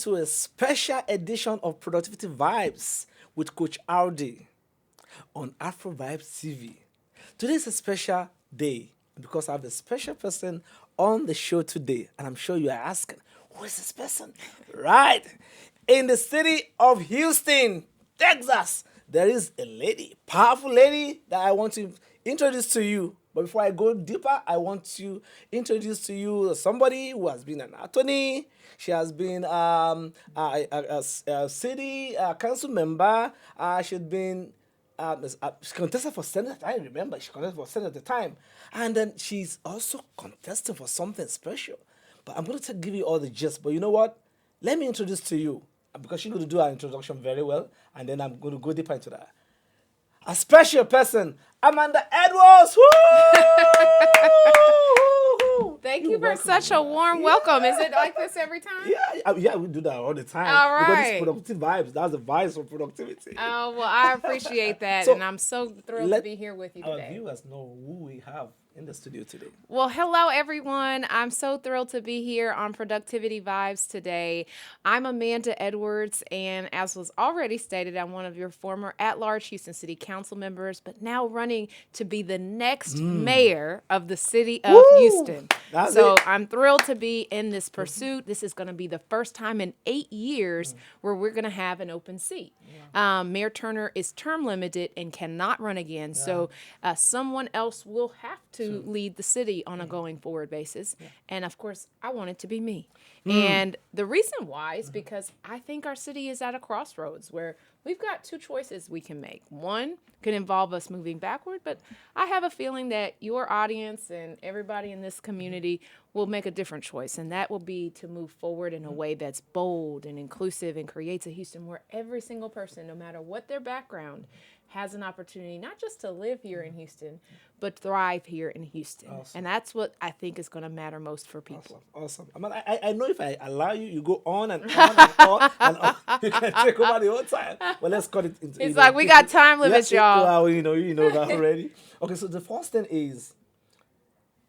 to a special edition of Productivity Vibes with Coach RD on Afro Vibes TV. Today is a special day because I have a special person on the show today, and I'm sure you are asking, who is this person? Right. In the city of Houston, Texas, there is a lady, powerful lady that I want to introduce to you. But before I go deeper, I want to introduce to you somebody who has been an attorney. She has been a city council member. She's been she contested for Senate. I remember she contested for Senate at the time, and then she's also contesting for something special. But I'm going to give you all the gist. But you know what? Let me introduce to you because she's going to do her introduction very well, and then I'm going to go deeper into that. A special person, Amanda Edwards. Woo! Thank you You're for welcome, such a Amanda. warm welcome. Is it like this every time? Yeah, we do that all the time. All Because right. it's productive vibes. That's the vibes for productivity. Oh, well, I appreciate that, So, and I'm so thrilled to Let be here with you our today. viewers know who we have in the studio today. Well, hello, everyone. I'm so thrilled to be here on Productivity Vibes today. I'm Amanda Edwards, and as was already stated, I'm one of your former at-large Houston City Council members, but now running to be the next mayor of the city of Woo! Houston. That's So it. I'm thrilled to be in this pursuit. This is going to be the first time in 8 years where we're going to have an open seat. Mayor Turner is term limited and cannot run again. So someone else will have to lead the city on a going forward basis. And of course, I want it to be me. And the reason why is because I think our city is at a crossroads where we've got two choices we can make. One could involve us moving backward, but I have a feeling that your audience and everybody in this community will make a different choice, and that will be to move forward in a way that's bold and inclusive and creates a Houston where every single person, no matter what their background, has an opportunity not just to live here in Houston, but thrive here in Houston. Awesome. And that's what I think is going to matter most for people. Awesome. I mean, I know if I allow you, you go on and on and on and on. You can take over the whole time. But let's cut it into. It's like we got time limits, y'all. Well, you know that already. Okay, so the first thing is,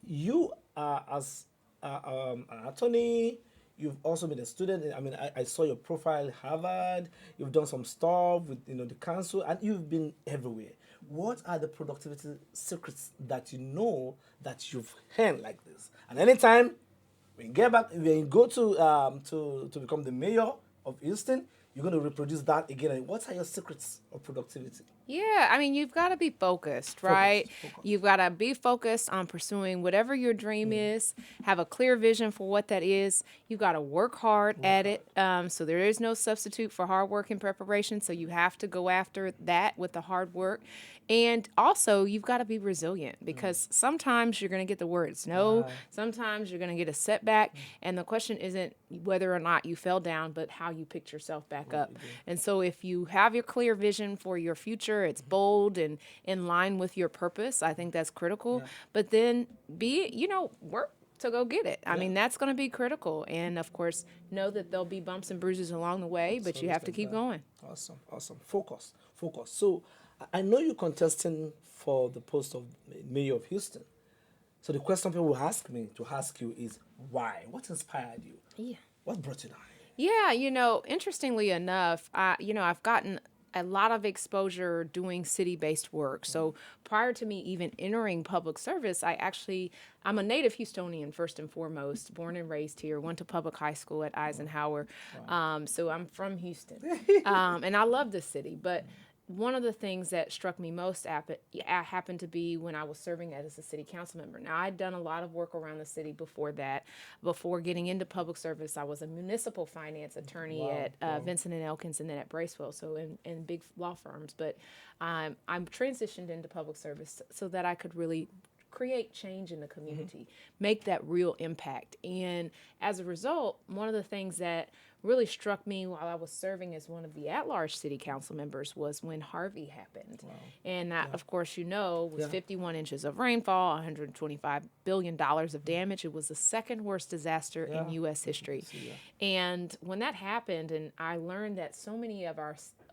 you are as an attorney. You've also been a student. I mean, I saw your profile at Harvard. You've done some stuff with the council, and you've been everywhere. What are the productivity secrets that you know that you've learned like this? And anytime when you get back, when you go to become the mayor of Houston, you're going to reproduce that again. And what are your secrets of productivity? Yeah, I mean, you've got to be focused, right? Focus. You've got to be focused on pursuing whatever your dream is, have a clear vision for what that is. You've got to work hard at it. So there is no substitute for hard work and preparation. So you have to go after that with the hard work. And also, you've got to be resilient because sometimes you're going to get the words no, sometimes you're going to get a setback. And the question isn't whether or not you fell down, but how you picked yourself back up. And so if you have your clear vision for your future, it's bold and in line with your purpose. I think that's critical. But then work to go get it. I mean, that's going to be critical. And of course, know that there'll be bumps and bruises along the way, but you have to keep going. Awesome. Focus. So I know you're contesting for the post of mayor of Houston. So the question people will ask me to ask you is why? What inspired you? Yeah. What brought you down? Yeah, interestingly enough, I've gotten a lot of exposure doing city-based work. So prior to me even entering public service, I'm a native Houstonian first and foremost, born and raised here, went to public high school at Eisenhower. So I'm from Houston. And I love this city, but one of the things that struck me most happened to be when I was serving as a city council member. Now, I'd done a lot of work around the city before that. Before getting into public service, I was a municipal finance attorney at Vincent & Elkins and then at Bracewell, so in big law firms. But I'm transitioned into public service so that I could really create change in the community, make that real impact. And as a result, one of the things that really struck me while I was serving as one of the at-large city council members was when Harvey happened. And that, of course, was 51 inches of rainfall, $125 billion of damage. It was the second worst disaster in U.S. history. And when that happened, and I learned that so many of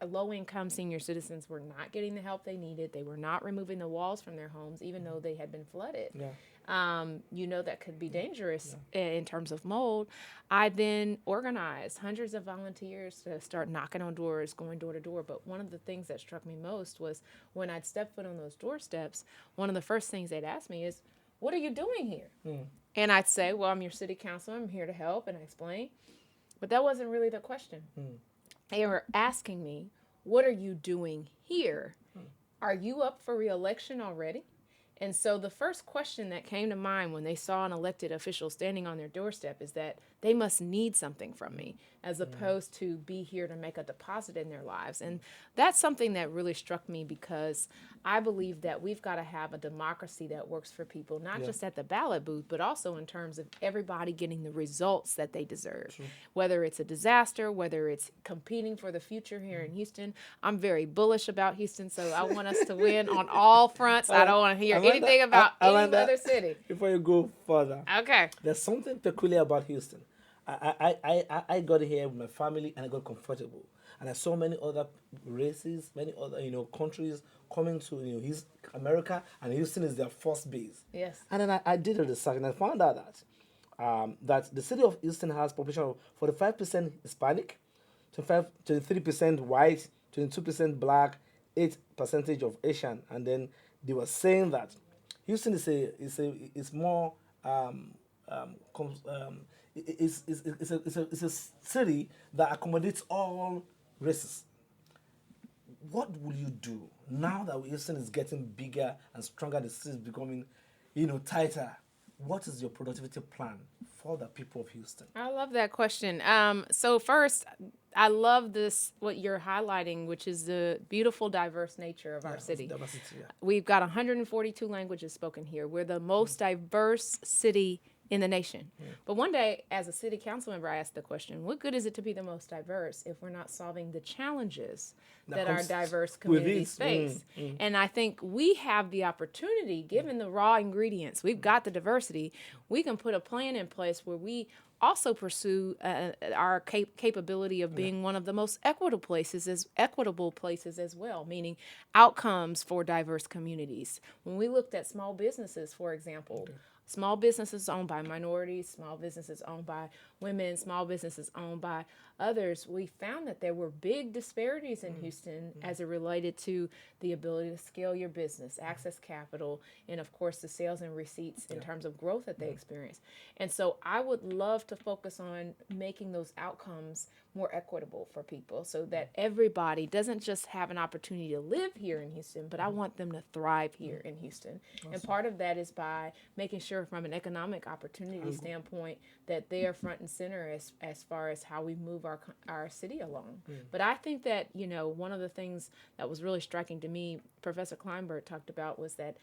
low-income senior citizens were not getting the help they needed. They were not removing the walls from their homes, even though they had been flooded. Yeah. That could be dangerous in terms of mold. I then organized hundreds of volunteers to start knocking on doors, going door to door. But one of the things that struck me most was when I'd step foot on those doorsteps, one of the first things they'd ask me is, "What are you doing here?" And I'd say, "Well, I'm your city councilor. I'm here to help," and I explain. But that wasn't really the question. They were asking me, "What are you doing here? Are you up for re-election already?" And so the first question that came to mind when they saw an elected official standing on their doorstep is that they must need something from me, as opposed to be here to make a deposit in their lives. And that's something that really struck me, because I believe that we've got to have a democracy that works for people, not just at the ballot booth, but also in terms of everybody getting the results that they deserve. Whether it's a disaster, whether it's competing for the future here in Houston. I'm very bullish about Houston, so I want us to win on all fronts. I don't want to hear anything about any other city. Before you go further, Okay. there's something peculiar about Houston. I got here with my family and I got comfortable. And I saw many other races, many other countries coming to his America, and Houston is their first base. Yes. And then I did a research and I found out that the city of Houston has population of 45% Hispanic, 23% white, 22% black, 8% of Asian, and then they were saying that Houston is more it's a city that accommodates all races. What will you do now that Houston is getting bigger and stronger? The city is becoming, tighter. What is your productivity plan for the people of Houston? I love that question. So first, I love this, what you're highlighting, which is the beautiful, diverse nature of our city. Diversity, yeah. We've got 142 languages spoken here. We're the most diverse city in the nation. But one day, as a city council member, I asked the question, what good is it to be the most diverse if we're not solving the challenges that our diverse communities face? And I think we have the opportunity, given the raw ingredients, we've got the diversity, we can put a plan in place where we also pursue our capability of being one of the most equitable places as well, meaning outcomes for diverse communities. When we looked at small businesses, for example, small businesses owned by minorities, small businesses owned by women, small businesses owned by others, we found that there were big disparities in Houston as it related to the ability to scale your business, access capital, and of course the sales and receipts in terms of growth that they experience. And so I would love to focus on making those outcomes more equitable for people so that everybody doesn't just have an opportunity to live here in Houston, but I want them to thrive here in Houston. Awesome. And part of that is by making sure from an economic opportunity standpoint that they are front and center as far as how we move our city along. But I think that, one of the things that was really striking to me, Professor Kleinberg talked about, was that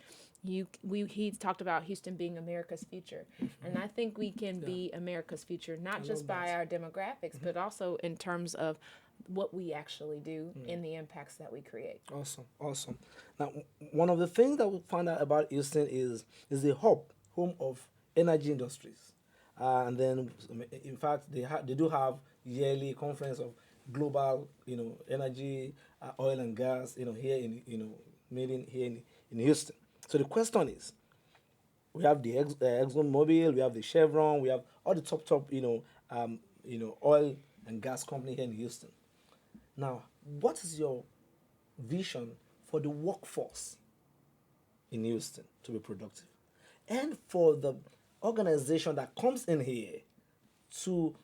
he talked about Houston being America's future. And I think we can be America's future, not just by our demographics, but also in terms of what we actually do and the impacts that we create. Awesome. Now, one of the things that we found out about Houston is the home of energy industries. And then, in fact, they do have yearly conference of global, energy, oil and gas, here in, made here in Houston. So the question is, we have the ExxonMobil, we have the Chevron, we have all the top, oil and gas company here in Houston. Now, what is your vision for the workforce in Houston to be productive, and for the organization that comes in here to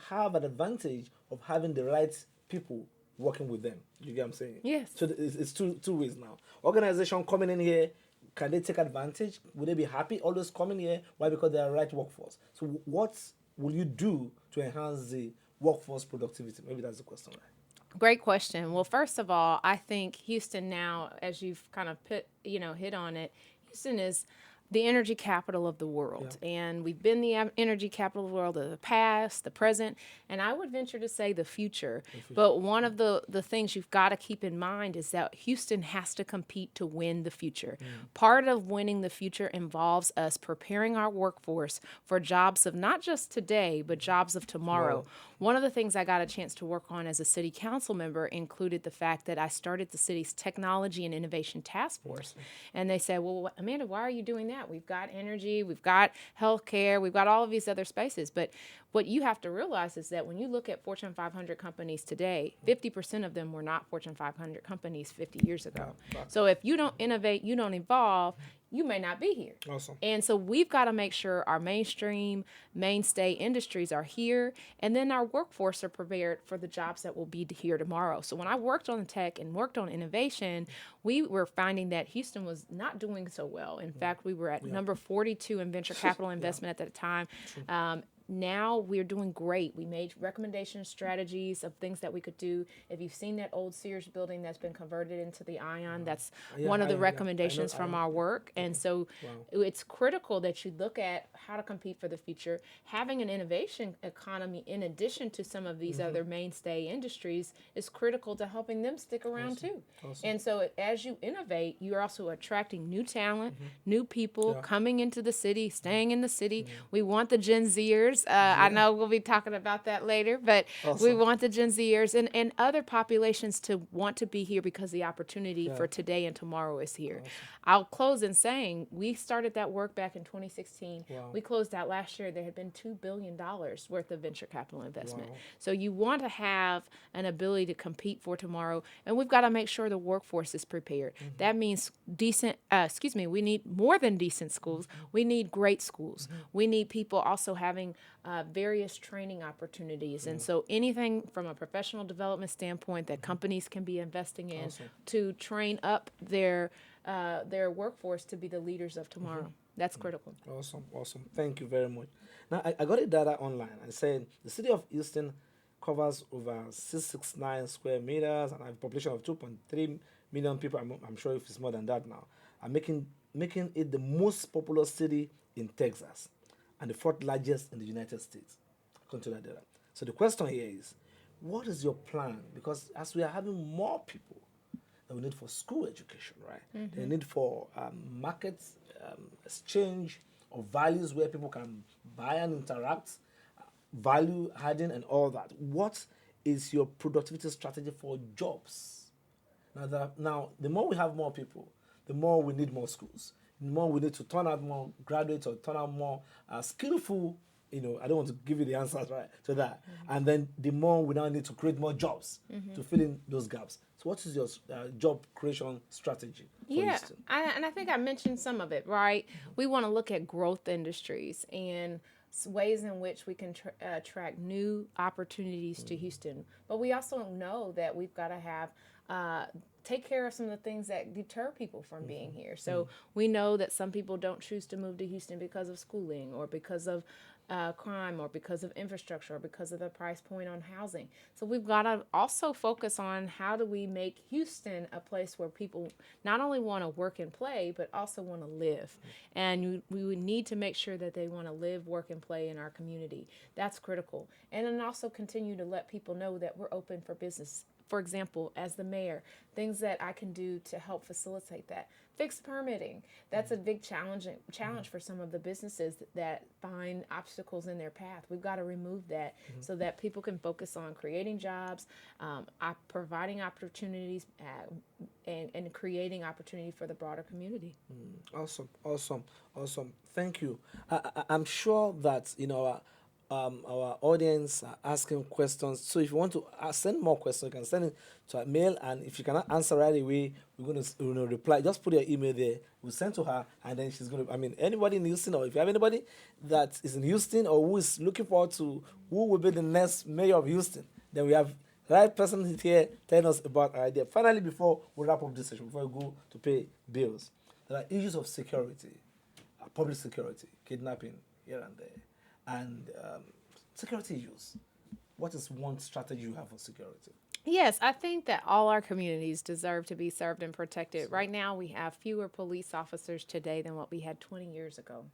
have an advantage of having the right people working with them? You get what I'm saying? Yes. So it's two ways now. Organization coming in here, can they take advantage? Would they be happy always coming here? Why? Because they are right workforce. So what will you do to enhance the workforce productivity? Maybe that's the question, right? Great question. Well, first of all, I think Houston now, as you've kind of hit on it, Houston is the energy capital of the world. And we've been the energy capital of the world of the past, the present, and I would venture to say the future. But one of the things you've got to keep in mind is that Houston has to compete to win the future. Part of winning the future involves us preparing our workforce for jobs of not just today, but jobs of tomorrow. One of the things I got a chance to work on as a city council member included the fact that I started the city's technology and innovation task force. And they said, well, Amanda, why are you doing that? We've got energy, we've got healthcare, we've got all of these other spaces. But what you have to realize is that when you look at Fortune 500 companies today, 50% of them were not Fortune 500 companies 50 years ago. So if you don't innovate, you don't evolve, you may not be here. Awesome. And so we've got to make sure our mainstay industries are here, and then our workforce are prepared for the jobs that will be here tomorrow. So when I worked on tech and worked on innovation, we were finding that Houston was not doing so well. In fact, we were at number 42 in venture capital investment at the time. Now we're doing great. We made recommendation strategies of things that we could do. If you've seen that old Sears building that's been converted into the Ion, that's one of the recommendations from our work. And so it's critical that you look at how to compete for the future. Having an innovation economy in addition to some of these other mainstay industries is critical to helping them stick around too. And so as you innovate, you're also attracting new talent, new people coming into the city, staying in the city. We want the Gen Zers. I know we'll be talking about that later, but we want the Gen Zers and other populations to want to be here because the opportunity for today and tomorrow is here. I'll close in saying we started that work back in 2016. We closed out last year. There had been $2 billion worth of venture capital investment. So you want to have an ability to compete for tomorrow, and we've got to make sure the workforce is prepared. That means we need more than decent schools. We need great schools. We need people also having various training opportunities. And so anything from a professional development standpoint that companies can be investing in to train up their workforce to be the leaders of tomorrow. That's critical. Awesome. Thank you very much. Now, I got a data online and said the city of Houston covers over 669 square meters and have a population of 2.3 million people. I'm sure if it's more than that now. And making it the most populous city in Texas and the fourth largest in the United States, according to that data. So the question here is, what is your plan? Because as we are having more people that we need for school education, right? The need for market exchange of values where people can buy and interact, value adding and all that. What is your productivity strategy for jobs? Now, the more we have more people, the more we need more schools. The more we need to turn out more graduates or turn out more skillful, I don't want to give you the answers right to that. And then the more we now need to create more jobs to fill in those gaps. So what is your job creation strategy for Houston? And I think I mentioned some of it, right? We want to look at growth industries and ways in which we can attract new opportunities to Houston. But we also know that we've got to have take care of some of the things that deter people from being here. So we know that some people don't choose to move to Houston because of schooling or because of crime or because of infrastructure or because of the price point on housing. So we've got to also focus on how do we make Houston a place where people not only want to work and play, but also want to live. And we would need to make sure that they want to live, work, and play in our community. That's critical. And then also continue to let people know that we're open for business. For example, as the mayor, things that I can do to help facilitate that. Fixed permitting. That's a big challenge for some of the businesses that find obstacles in their path. We've got to remove that so that people can focus on creating jobs, providing opportunities, and creating opportunity for the broader community. Awesome. Thank you. I'm sure that our audience are asking questions. So if you want to send more questions, you can send it to our mail. And if you cannot answer right away, we're going to reply. Just put your email there. We'll send to her, and then she's going to. Anybody in Houston, or if you have anybody that is in Houston or who is looking forward to who will be the next mayor of Houston, then we have the right person here telling us about our idea. Finally, before we wrap up this session, before we go to pay bills, there are issues of security, public security, kidnapping here and there. And security issues. What is one strategy you have for security? Yes, I think that all our communities deserve to be served and protected. So, Right now, we have fewer police officers today than what we had 20 years ago.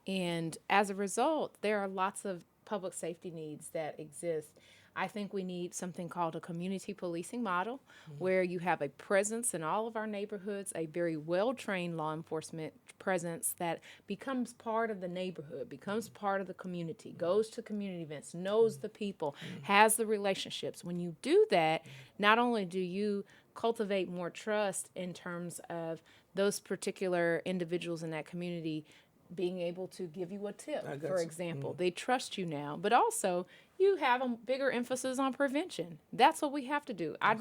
And as a result, there are lots of public safety needs that exist. I think we need something called a community policing model where you have a presence in all of our neighborhoods, a very well trained law enforcement presence that becomes part of the neighborhood, becomes part of the community, goes to community events, knows the people, has the relationships. When you do that, not only do you cultivate more trust in terms of those particular individuals in that community being able to give you a tip, I for got you. example. They trust you now, but also you have a bigger emphasis on prevention. That's what we have to do. I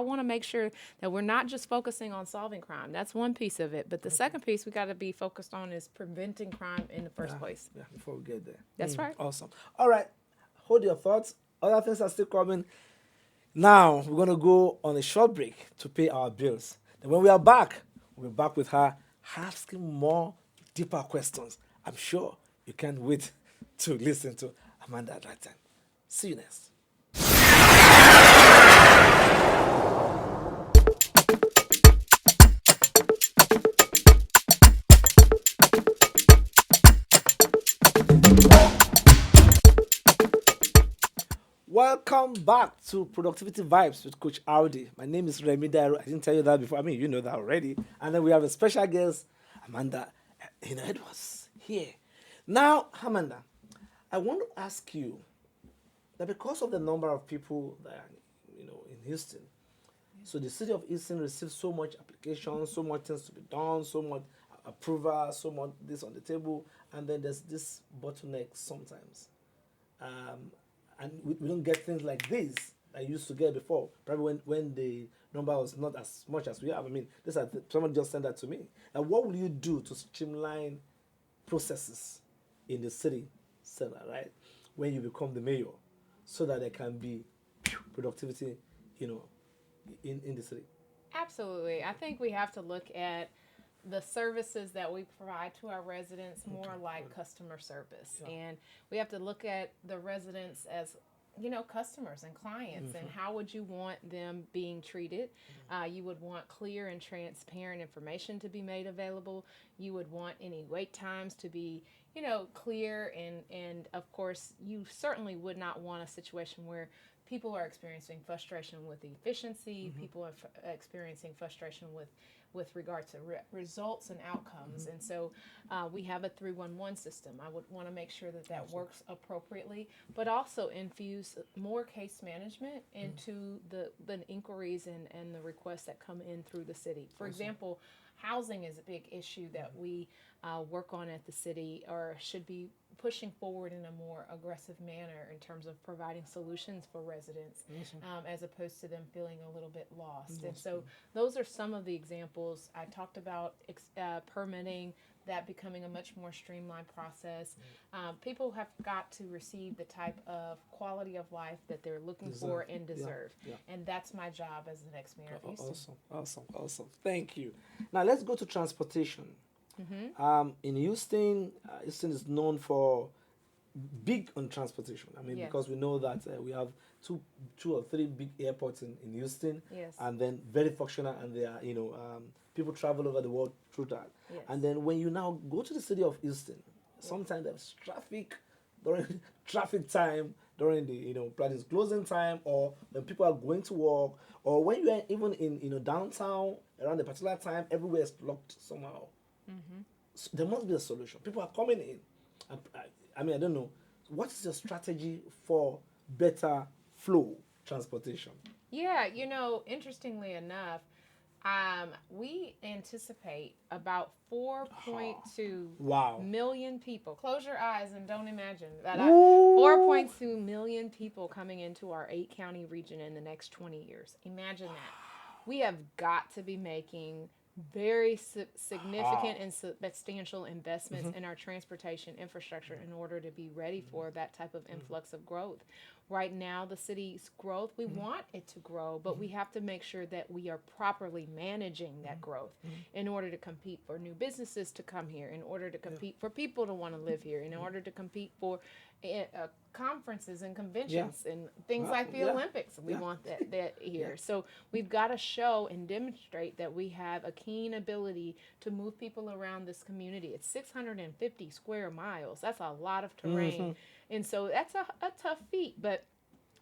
want to make sure that we're not just focusing on solving crime. That's one piece of it. But the second piece we got to be focused on is preventing crime in the first place. Yeah, before we get there. That's right. Awesome. All right. Hold your thoughts. Other things are still coming. Now, we're going to go on a short break to pay our bills. Then, when we are back, we'll be back with her asking more deeper questions. I'm sure you can't wait to listen to Amanda at that time. See you next. Welcome back to Productivity Vibes with Coach Audi. My name is Remy Dairo. I didn't tell you that before. I mean, you know that already. And then we have a special guest, Amanda Edwards, here. Now, Amanda, I want to ask you that because of the number of people that are, in Houston, so the city of Houston receives so much applications, so much things to be done, so much approval, so much this on the table, and then there's this bottleneck sometimes. Um, and we don't get things like this I used to get before. Probably when the number was not as much as we have. I mean, someone just sent that to me. Now, what will you do to streamline processes in the city center, right? When you become the mayor, so that there can be productivity, you know, in the city. Absolutely. I think we have to look at the services that we provide to our residents more like customer service. Yeah. And we have to look at the residents as customers and clients, and how would you want them being treated? You would want clear and transparent information to be made available. You would want any wait times to be clear, and of course you certainly would not want a situation where people are experiencing frustration with efficiency. People are experiencing frustration with regard to results and outcomes. And so we have a 311 system. I would want to make sure that works appropriately, but also infuse more case management into the inquiries and the requests that come in through the city. For example, housing is a big issue that we work on at the city, or should be pushing forward in a more aggressive manner in terms of providing solutions for residents, as opposed to them feeling a little bit lost. And so those are some of the examples. I talked about permitting, that becoming a much more streamlined process. People have got to receive the type of quality of life that they're looking for and deserve. Yeah. And that's my job as the next mayor of Houston. Awesome. Thank you. Now let's go to transportation. In Houston, Houston is known for big on transportation. I mean, Yes. because we know that we have two or three big airports in Houston, Yes. and then very functional, and they are, people travel over the world through that. Yes. And then when you now go to the city of Houston, sometimes there's traffic during traffic time, during the Platinum's closing time, or when people are going to work, or when you are even in downtown around a particular time, everywhere is blocked somehow. So there must be a solution. People are coming in. I mean, I don't know. What is your strategy for better flow transportation? Yeah, interestingly enough, we anticipate about 4.2 Wow. million people. Close your eyes and don't imagine that. Ooh. 4.2 million people coming into our 8 county region in the next 20 years. Imagine that. We have got to be making very significant How? and substantial investments in our transportation infrastructure in order to be ready for that type of influx of growth. Right now, the city's growth, we want it to grow, but we have to make sure that we are properly managing that growth in order to compete for new businesses to come here, in order to Yeah. compete for people to want to live here, in order to compete for conferences and Yeah. conventions and things Well, like the yeah. Olympics. We Yeah. want that Yeah. here. So we've got to show and demonstrate that we have a keen ability to move people around this community. It's 650 square miles. That's a lot of terrain. And so that's a tough feat, but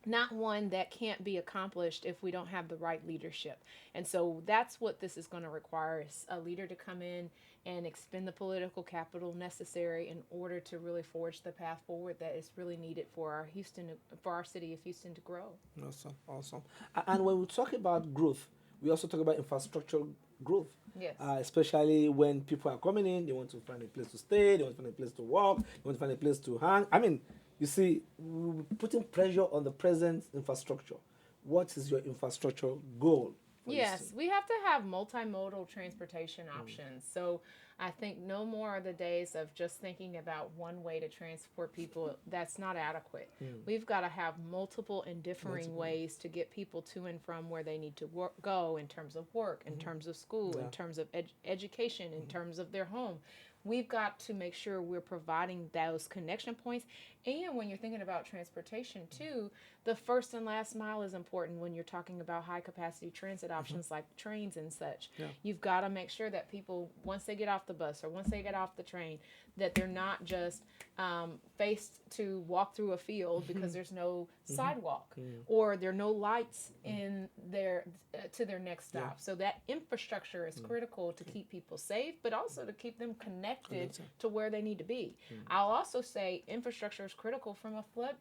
not one that can't be accomplished if we don't have the right leadership. And so that's what this is going to require, is a leader to come in and expend the political capital necessary in order to really forge the path forward that is really needed for our for our city of Houston to grow. Awesome. Awesome. And when we talk about growth, we also talk about infrastructure growth. Yes. Especially when people are coming in, they want to find a place to stay, they want to find a place to walk, they want to find a place to hang. I mean, you see, we're putting pressure on the present infrastructure. What is your infrastructure goal for Houston? Yes, we have to have multimodal transportation options. So I think no more are the days of just thinking about one way to transport people. That's not adequate. We've got to have multiple and differing ways to get people to and from where they need to go in terms of work, in terms of school, in Yeah. terms of education, in terms of their home. We've got to make sure we're providing those connection points. And when you're thinking about transportation, too, the first and last mile is important when you're talking about high capacity transit options like trains and such. Yeah. You've got to make sure that people, once they get off the bus or once they get off the train, that they're not just faced to walk through a field because there's no sidewalk or there are no lights in their to their next stop. Yeah. So that infrastructure is critical to keep people safe, but also to keep them connected Connected. to where they need to be. I'll also say infrastructure is critical from a flood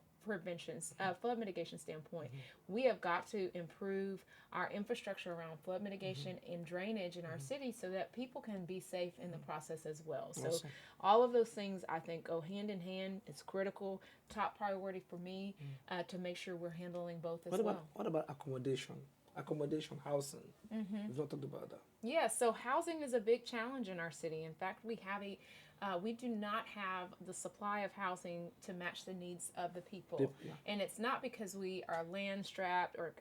mitigation standpoint. We have got to improve our infrastructure around flood mitigation and drainage in our city so that people can be safe in the process as well. So Awesome. all of those things I think go hand in hand. It's critical, top priority for me to make sure we're handling both as well. What about accommodation? Accommodation, housing. We've not talked about that. Yeah, so housing is a big challenge in our city. In fact, we do not have the supply of housing to match the needs of the people. Yeah. And it's not because we are land strapped or,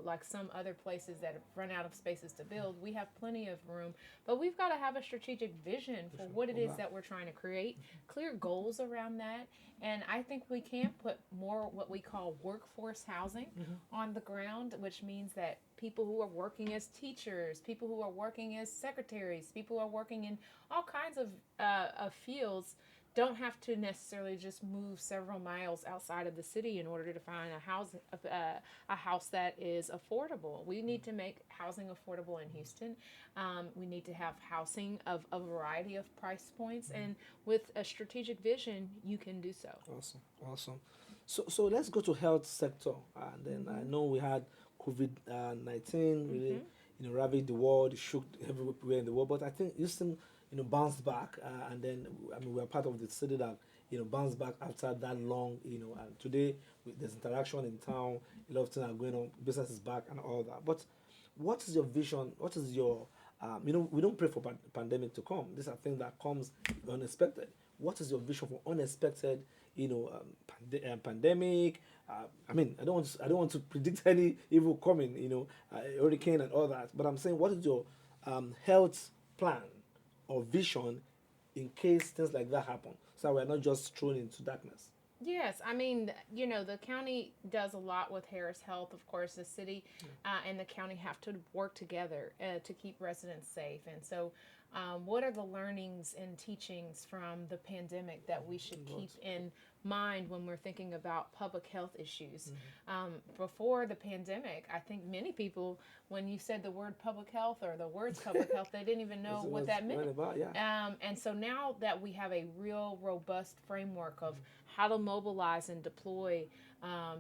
like some other places that have run out of spaces to build. We have plenty of room, but we've got to have a strategic vision for what it is that we're trying to create, clear goals around that. And I think we can put more what we call workforce housing on the ground, which means that people who are working as teachers, people who are working as secretaries, people who are working in all kinds of fields don't have to necessarily just move several miles outside of the city in order to find a house that is affordable. We need to make housing affordable in Houston. We need to have housing of a variety of price points, and with a strategic vision, you can do so. Awesome. Awesome. So let's go to health sector. And then I know we had COVID-19 really, ravaged the world, it shook everywhere in the world. But I think Houston, bounced back. And then, I mean, we're part of the city that, bounced back after that long, and today there's interaction in town, a lot of things are going on, business is back and all that. But what is your vision? What is your, we don't pray for pandemic to come. These are things that comes unexpected. What is your vision for unexpected, pandemic? I mean, I don't want to predict any evil coming, hurricane and all that. But I'm saying, what is your health plan or vision in case things like that happen, so we're not just thrown into darkness? Yes, I mean, the county does a lot with Harris Health. Of course, the city and the county have to work together to keep residents safe. And so, what are the learnings and teachings from the pandemic that we should keep in mind when we're thinking about public health issues? Before the pandemic, I think many people, when you said the word public health or the words public health, they didn't even know what that meant. About, yeah. And so now that we have a real robust framework of how to mobilize and deploy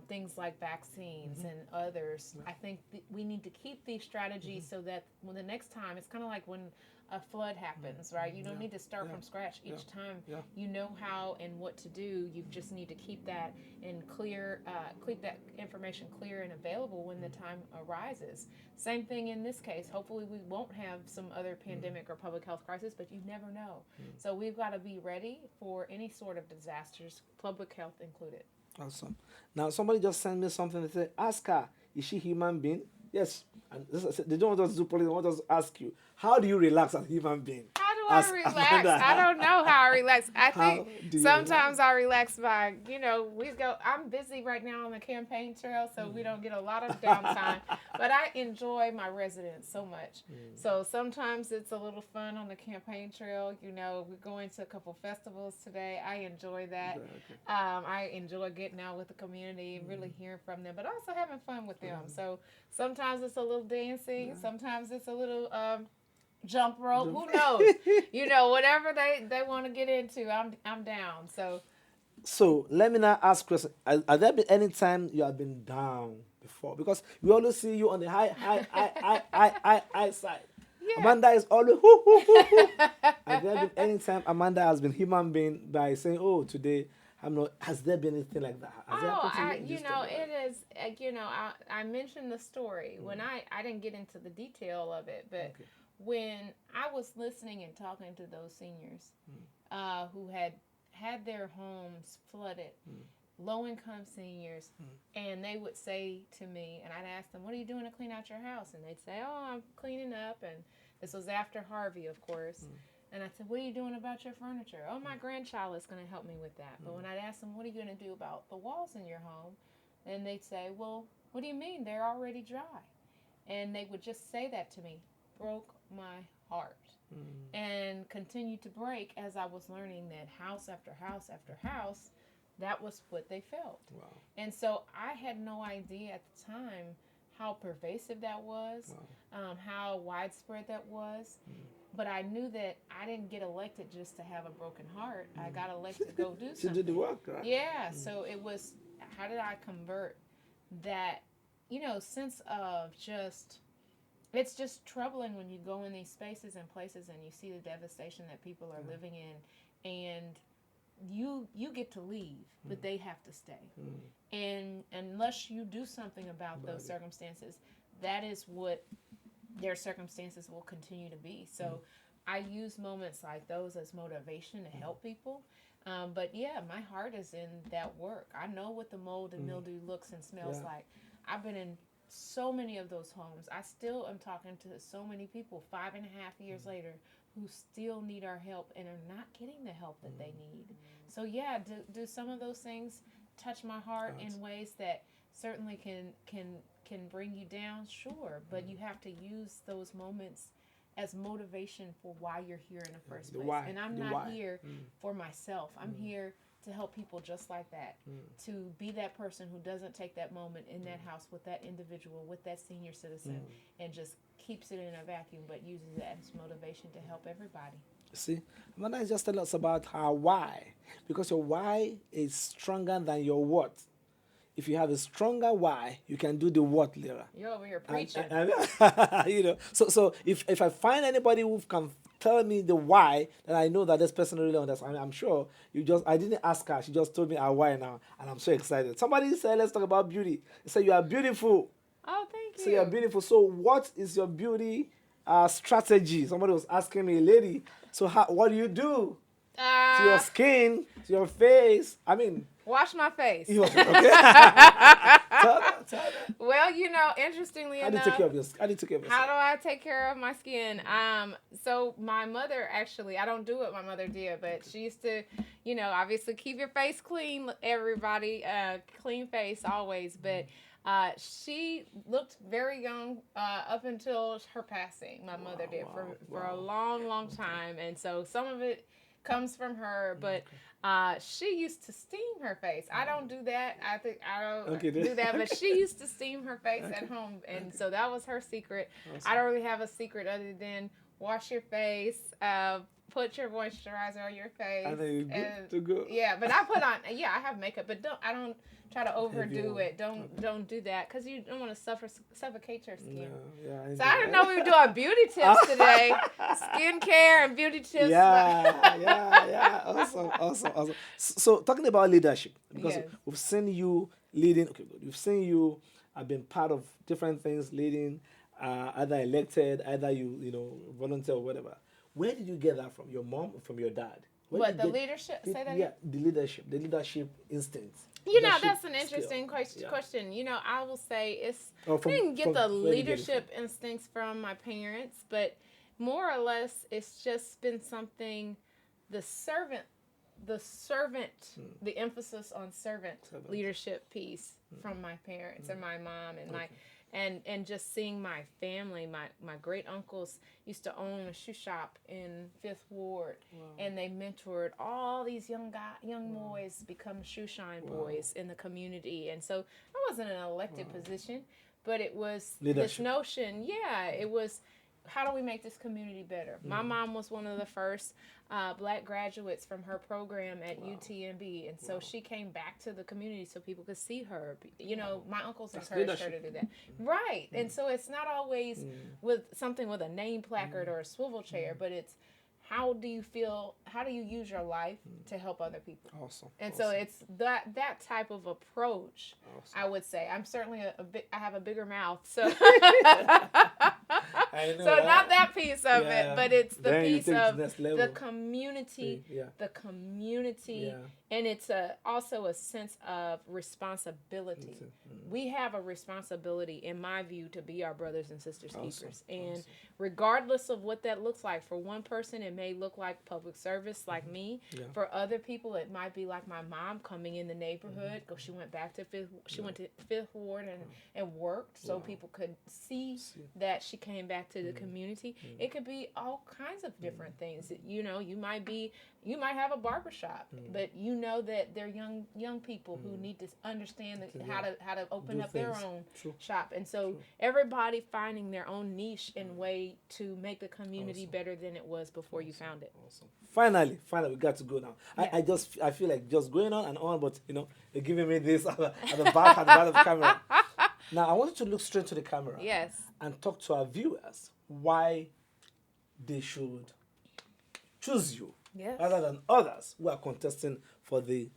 things like vaccines and others, I think we need to keep these strategies so that when the next time, it's kind of like when a flood happens, right? You don't need to start from scratch each time. yeah. You know how and what to do. You just need to keep that in clear, keep that information clear and available when the time arises. Same thing in this case. Hopefully, we won't have some other pandemic or public health crisis, but you never know. So we've got to be ready for any sort of disasters, public health included. Awesome. Now somebody just sent me something. They say, ask her, is she human being? Yes. And they don't want us to do politics. They want us to ask you, how do you relax as a human being? How do As I relax? Amanda. I don't know how I relax. I How think do you sometimes I relax by, we go, I'm busy right now on the campaign trail, so we don't get a lot of downtime. But I enjoy my residence so much. So sometimes it's a little fun on the campaign trail. We're going to a couple festivals today. I enjoy that. I enjoy getting out with the community and really hearing from them, but also having fun with them. So sometimes it's a little dancing. Sometimes it's a little jump rope. Who knows? Whatever they want to get into, I'm down. So let me now ask question. Has there been any time you have been down before? Because we always see you on the high side. Yeah. Amanda is always hoo, hoo, hoo, hoo. Has there been any time Amanda has been human being by saying, "Oh, today I'm not"? Has there been anything like that? Has there happened to you in this time? It is. I mentioned the story when I didn't get into the detail of it, but when I was listening and talking to those seniors who had their homes flooded, low-income seniors, and they would say to me, and I'd ask them, what are you doing to clean out your house? And they'd say, oh, I'm cleaning up, and this was after Harvey, of course. And I said, what are you doing about your furniture? Oh, my grandchild is going to help me with that. But when I'd ask them, what are you going to do about the walls in your home? And they'd say, well, what do you mean? They're already dry. And they would just say that to me. Broke my heart. And continued to break as I was learning that house after house after house, that was what they felt. Wow. And so I had no idea at the time how pervasive that was, how widespread that was. But I knew that I didn't get elected just to have a broken heart. I got elected to go do something. To do the work, right? Yeah. So it was, how did I convert that, sense of just, it's just troubling when you go in these spaces and places and you see the devastation that people are living in, and you get to leave, but they have to stay. And unless you do something about those circumstances, that is what their circumstances will continue to be. So I use moments like those as motivation to help people. But yeah, my heart is in that work. I know what the mold and mildew looks and smells like. I've been in so many of those homes. I still am talking to so many people 5.5 years later who still need our help and are not getting the help that they need. So yeah, do some of those things touch my heart in ways that certainly can bring you down? Sure, but you have to use those moments as motivation for why you're here in the first place. And I'm not here for myself. I'm here to help people just like that, to be that person who doesn't take that moment in that house with that individual, with that senior citizen, and just keeps it in a vacuum, but uses it as motivation to help everybody. See, Amanda is just telling us about her why, because your why is stronger than your what. If you have a stronger why, you can do the what later. You're over here preaching. So if I find anybody who can tell me the why, then I know that this person really understands. I'm sure I didn't ask her. She just told me her why now, and I'm so excited. Somebody said, let's talk about beauty. They said, you are beautiful. Oh, thank you. So you're beautiful. So what is your beauty strategy? Somebody was asking me, a lady. So what do you do to your skin, to your face? I mean, wash my face. Okay. tell them. Well, interestingly enough, How do you take care of yourself? How do I take care of my skin? So my mother, actually, I don't do what my mother did, but she used to, obviously keep your face clean, everybody, clean face always. But she looked very young up until her passing. My mother did for a long, long time. And so some of it comes from her, but she used to steam her face. I don't do that. I don't do that, but she used to steam her face at home, and so that was her secret. Awesome. I don't really have a secret other than wash your face, put your moisturizer on your face, And then you're good to go. yeah. But I put on, yeah, I have makeup, but I don't try to overdo one. it. Don't do that because you don't want to suffocate your skin. Yeah. So I didn't know we were doing beauty tips today, skincare and beauty tips. Yeah. Awesome. So talking about leadership, because Yes. we've seen you leading. Okay, good. We've seen you have been part of different things, leading, either elected, either you volunteer or whatever. Where did you get that from? Your mom or from your dad? Where But did the you get leadership, say that Yeah, again? the leadership instinct. You know, leadership that's an skill. interesting Yeah. question. You know, I will say Oh, I didn't get the where did you get it leadership instincts from my parents, but more or less it's just been something the servant the emphasis on servant leadership piece from my parents and my mom and my and just seeing my family, my great uncles used to own a shoe shop in Fifth Ward, and they mentored all these young boys become shoe shine boys in the community. And so I wasn't an elected position, but it was this Leadership. notion. Yeah, it was. How do we make this community better? My mom was one of the first black graduates from her program at UTMB, and so she came back to the community so people could see her. You know, my uncles encouraged her to do that. Right, and so it's not always with something with a name placard or a swivel chair, but it's how do you feel, how do you use your life to help other people? Awesome. And so it's that type of approach, I would say. I'm certainly I have a bigger mouth, so I know, so right? not that piece of Yeah. it, but it's the Then you piece take it to of the next level. the community, Yeah. yeah. And it's also a sense of responsibility. We have a responsibility, in my view, to be our brothers and sisters keepers. And regardless of what that looks like, for one person, it may look like public service, like me. Yeah. For other people, it might be like my mom coming in the neighborhood. She went back to Fifth Ward and worked so people could see that she came back to the community. It could be all kinds of different things. You know, you might have a barbershop, but you know that they're young people who need to understand how to open up their own shop. And so everybody finding their own niche and way to make the community better than it was before you found it. Awesome. Finally, we got to go now. I feel like just going on and on, but you're giving me this at the back of the camera. Now I want you to look straight to the camera. Yes. And talk to our viewers why they should choose you rather than others who are contesting for the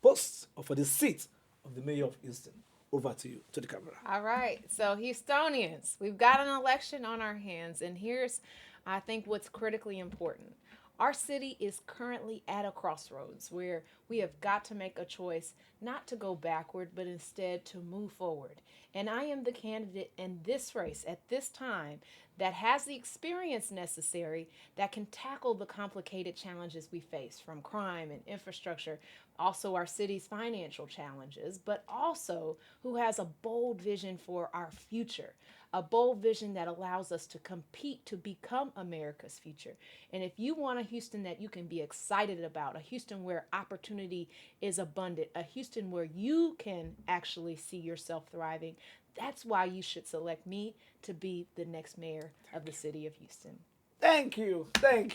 post or for the seat of the mayor of Houston. Over to you, to the camera. All right. So Houstonians, we've got an election on our hands, and here's, I think, what's critically important. Our city is currently at a crossroads where we have got to make a choice not to go backward, but instead to move forward. And I am the candidate in this race at this time that has the experience necessary that can tackle the complicated challenges we face, from crime and infrastructure, also our city's financial challenges, but also who has a bold vision for our future, a bold vision that allows us to compete to become America's future. And if you want a Houston that you can be excited about, a Houston where opportunity is abundant, a Houston where you can actually see yourself thriving, that's why you should select me to be the next mayor of the city of Houston. Thank you. That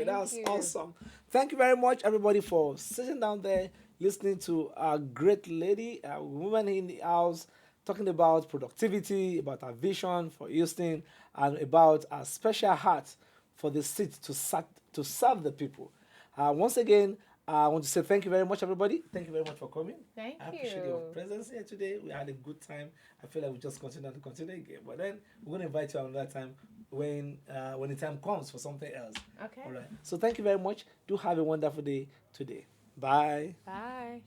was awesome. Thank you very much, everybody, for sitting down there, listening to our great lady, a woman in the house, talking about productivity, about our vision for Houston, and about our special heart for the city to serve the people. Once again, I want to say thank you very much, everybody. Thank you very much for coming. Thank I appreciate your presence here today. We had a good time. I feel like we just continue again. But then we're going to invite you another time when the time comes for something else. Okay. All right. So thank you very much. Do have a wonderful day today. Bye. Bye.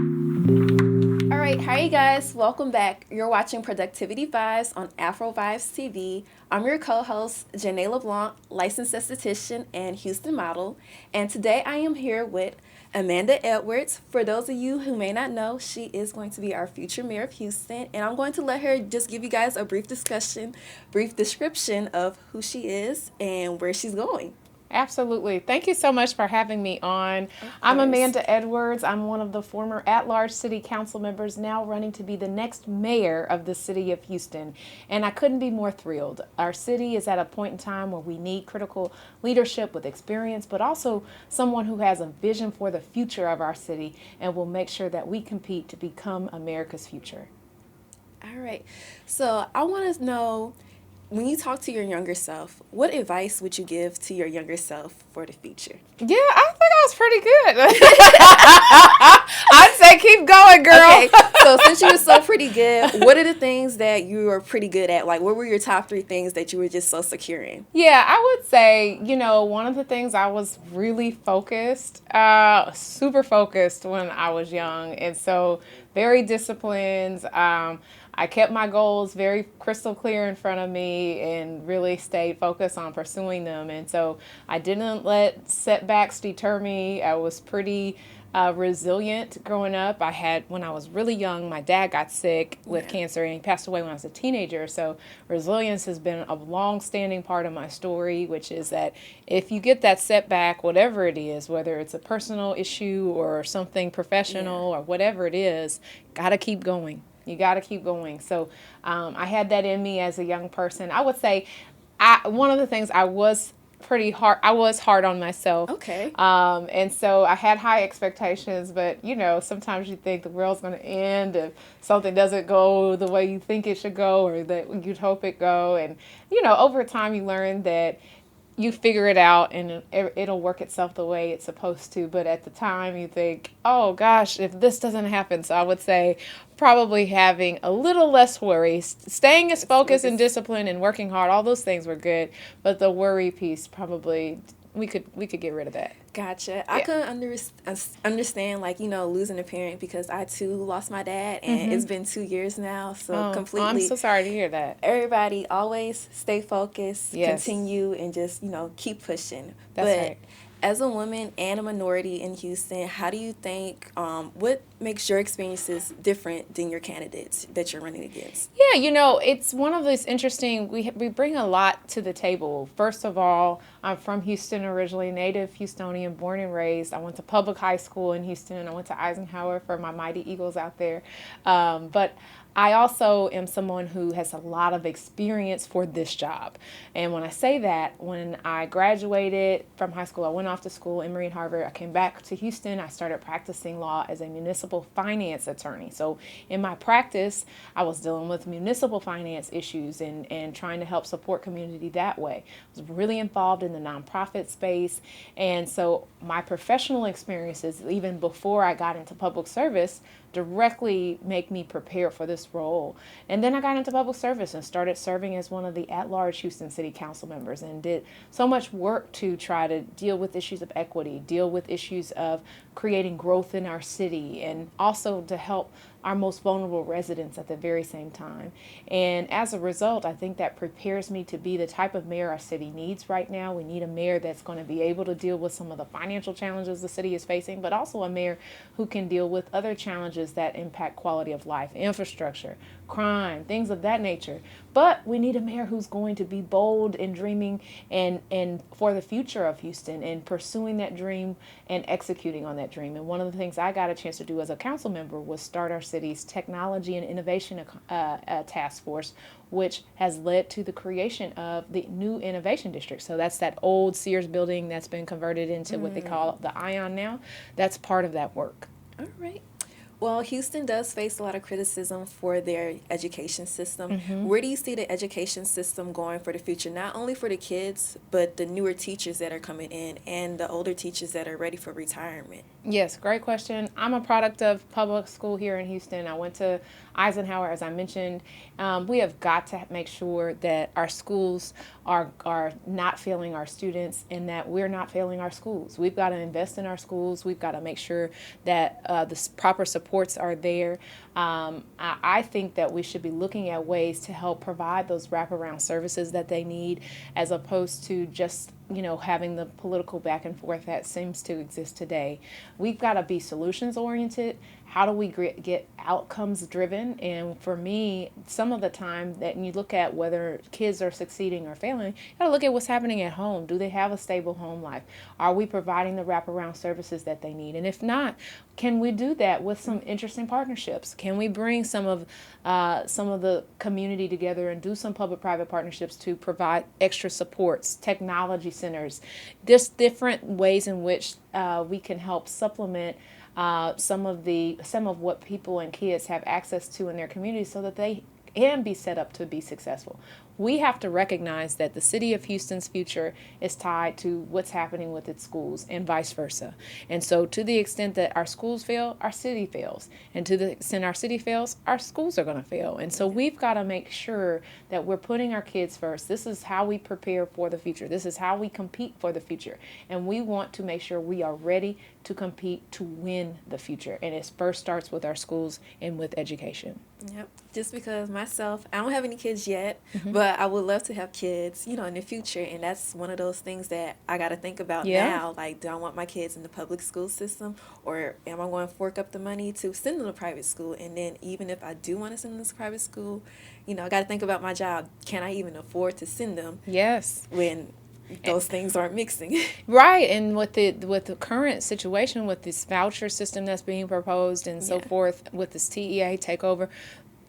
All right, hi guys. guys, welcome back. You're watching Productivity Vibes on Afro Vibes TV. I'm your co-host, Janae LeBlanc, licensed esthetician and Houston model. And today I am here with Amanda Edwards. For those of you who may not know, she is going to be our future mayor of Houston. And I'm going to let her just give you guys a brief description of who she is and where she's going. Absolutely. Thank you so much for having me on. I'm Amanda Edwards. I'm one of the former at-large city council members now running to be the next mayor of the city of Houston. And I couldn't be more thrilled. Our city is at a point in time where we need critical leadership with experience, but also someone who has a vision for the future of our city and will make sure that we compete to become America's future. All right. So I want to know, when you talk to your younger self, what advice would you give to your younger self for the future? Yeah, I think I was pretty good. I'd say keep going, girl. Okay, so since you were so pretty good, what are the things that you were pretty good at? Like, what were your top 3 things that you were just so secure in? Yeah, I would say, one of the things I was really focused, super focused when I was young. And so very disciplined. I kept my goals very crystal clear in front of me and really stayed focused on pursuing them. And so I didn't let setbacks deter me. I was pretty resilient growing up. When I was really young, my dad got sick with cancer and he passed away when I was a teenager. So resilience has been a long-standing part of my story, which is that if you get that setback, whatever it is, whether it's a personal issue or something professional or whatever it is, gotta keep going. You got to keep going. So I had that in me as a young person. I would say one of the things I was hard on myself. Okay. And so I had high expectations, but sometimes you think the world's going to end if something doesn't go the way you think it should go or that you'd hope it go. And, over time you learn that you figure it out and it'll work itself the way it's supposed to. But at the time you think, oh gosh, if this doesn't happen. So I would say probably having a little less worry, staying as focused and disciplined and working hard. All those things were good. But the worry piece, probably we could get rid of that. Gotcha. I couldn't understand, losing a parent because I, too, lost my dad, and it's been 2 years now, so completely. I'm so sorry to hear that. Everybody always stay focused, continue, and just, keep pushing. That's right. As a woman and a minority in Houston, how do you think, what makes your experiences different than your candidates that you're running against? Yeah, it's one of those interesting, we bring a lot to the table. First of all, I'm from Houston originally, native Houstonian, born and raised. I went to public high school in Houston. I went to Eisenhower for my Mighty Eagles out there. But I also am someone who has a lot of experience for this job. And when I say that, when I graduated from high school, I went off to school, Emory and Harvard. I came back to Houston. I started practicing law as a municipal finance attorney. So in my practice, I was dealing with municipal finance issues and trying to help support community that way. I was really involved in the nonprofit space. And so my professional experiences, even before I got into public service, directly make me prepare for this role. And then I got into public service and started serving as one of the at-large Houston City Council members and did so much work to try to deal with issues of equity, deal with issues of creating growth in our city, and also to help our most vulnerable residents at the very same time. And as a result, I think that prepares me to be the type of mayor our city needs right now. We need a mayor that's going to be able to deal with some of the financial challenges the city is facing, but also a mayor who can deal with other challenges that impact quality of life, infrastructure, crime, things of that nature. But we need a mayor who's going to be bold and dreaming and for the future of Houston and pursuing that dream and executing on that dream. And one of the things I got a chance to do as a council member was start our city's technology and innovation task force, which has led to the creation of the new innovation district. So that's that old Sears building that's been converted into what they call the Ion now. That's part of that work. All right. Well, Houston does face a lot of criticism for their education system. Where do you see the education system going for the future, not only for the kids, but the newer teachers that are coming in and the older teachers that are ready for retirement? Yes, great question. I'm a product of public school here in Houston. I went to Eisenhower, as I mentioned, we have got to make sure that our schools are not failing our students and that we're not failing our schools. We've got to invest in our schools. We've got to make sure that the proper supports are there. I think that we should be looking at ways to help provide those wraparound services that they need, as opposed to just having the political back and forth that seems to exist today. We've got to be solutions oriented. How do we get outcomes driven? And for me, some of the time that you look at whether kids are succeeding or failing, you got to look at what's happening at home. Do they have a stable home life? Are we providing the wraparound services that they need? And if not, can we do that with some interesting partnerships? Can we bring some of the community together and do some public-private partnerships to provide extra supports, technology centers, just different ways in which we can help supplement some of what people and kids have access to in their communities so that they can be set up to be successful. We have to recognize that the city of Houston's future is tied to what's happening with its schools and vice versa. And so to the extent that our schools fail, our city fails. And to the extent our city fails, our schools are going to fail. And so we've got to make sure that we're putting our kids first. This is how we prepare for the future. This is how we compete for the future. And we want to make sure we are ready to compete to win the future. And it first starts with our schools and with education. Yep. Just because myself, I don't have any kids yet, but I would love to have kids, in the future. And that's one of those things that I got to think about now. Like, do I want my kids in the public school system, or am I going to fork up the money to send them to private school? And then even if I do want to send them to private school, I got to think about my job. Can I even afford to send them? Yes. When those things aren't mixing. Right. And with the current situation with this voucher system that's being proposed and so forth, with this TEA takeover,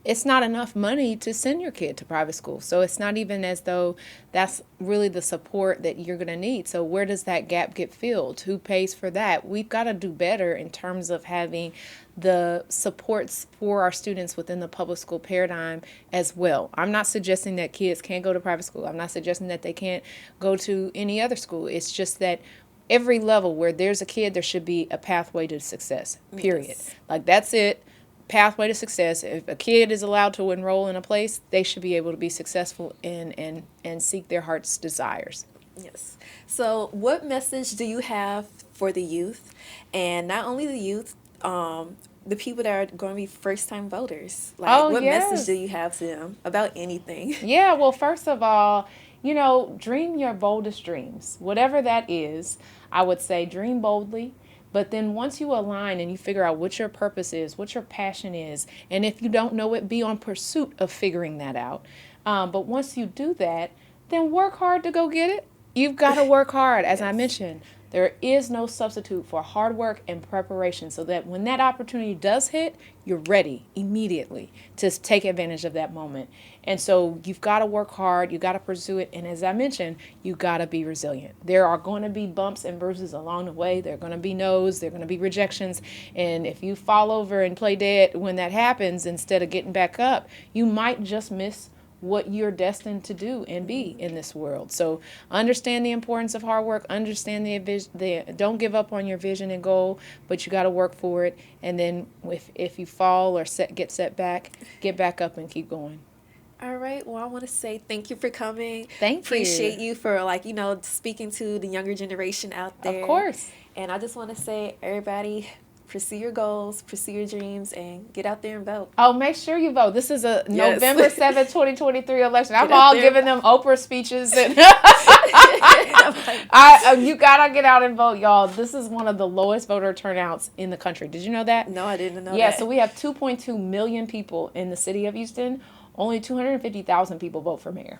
it's not enough money to send your kid to private school. So it's not even as though that's really the support that you're going to need. So where does that gap get filled? Who pays for that? We've got to do better in terms of having the supports for our students within the public school paradigm as well. I'm not suggesting that kids can't go to private school. I'm not suggesting that they can't go to any other school. It's just that every level where there's a kid, there should be a pathway to success, period. Yes. Like, that's it. Pathway to success. If a kid is allowed to enroll in a place, they should be able to be successful and seek their heart's desires. Yes. So what message do you have for the youth, and not only the youth, the people that are going to be first-time voters? Like, what message do you have to them about anything? Yeah, well, first of all, dream your boldest dreams. Whatever that is, I would say dream boldly. But then once you align and you figure out what your purpose is, what your passion is, and if you don't know it, be on pursuit of figuring that out. But once you do that, then work hard to go get it. You've got to work hard. As I mentioned, there is no substitute for hard work and preparation, so that when that opportunity does hit, you're ready immediately to take advantage of that moment. And so you've got to work hard, you got to pursue it, and as I mentioned, you got to be resilient. There are going to be bumps and bruises along the way. There are going to be no's, there are going to be rejections, and if you fall over and play dead when that happens instead of getting back up, you might just miss what you're destined to do and be in this world. So understand the importance of hard work, understand don't give up on your vision and goal, but you got to work for it. And then if you fall or get set back, get back up and keep going. All right. Well, I want to say thank you for coming. Thank you. Appreciate you for speaking to the younger generation out there. Of course. And I just want to say, everybody, pursue your goals, pursue your dreams, and get out there and vote. Oh, make sure you vote. This is a November 7th, 2023 election. I'm Get out all there. giving them Oprah speeches. And you got to get out and vote, y'all. This is one of the lowest voter turnouts in the country. Did you know that? No, I didn't know that. Yeah, so we have 2.2 million people in the city of Houston. Only 250,000 people vote for mayor.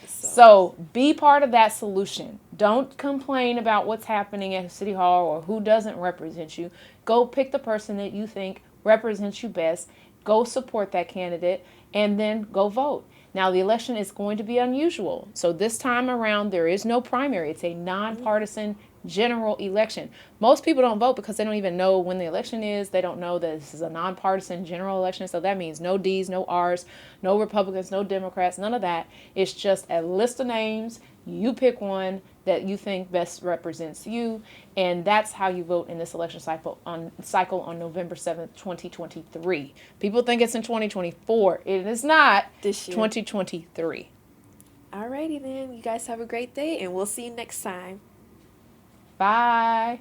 So be part of that solution. Don't complain about what's happening at City Hall or who doesn't represent you. Go pick the person that you think represents you best. Go support that candidate and then go vote. Now, the election is going to be unusual. So this time around, there is no primary. It's a nonpartisan general election. Most people don't vote because they don't even know when the election is. They don't know that this is a nonpartisan general election. So that means no D's, no R's, no Republicans, no Democrats, none of that. It's just a list of names. You pick one, that you think best represents you, and that's how you vote in this election cycle on November 7th, 2023. People think it's in 2024. It is not. This year. 2023. Alrighty then. You guys have a great day, and we'll see you next time. Bye.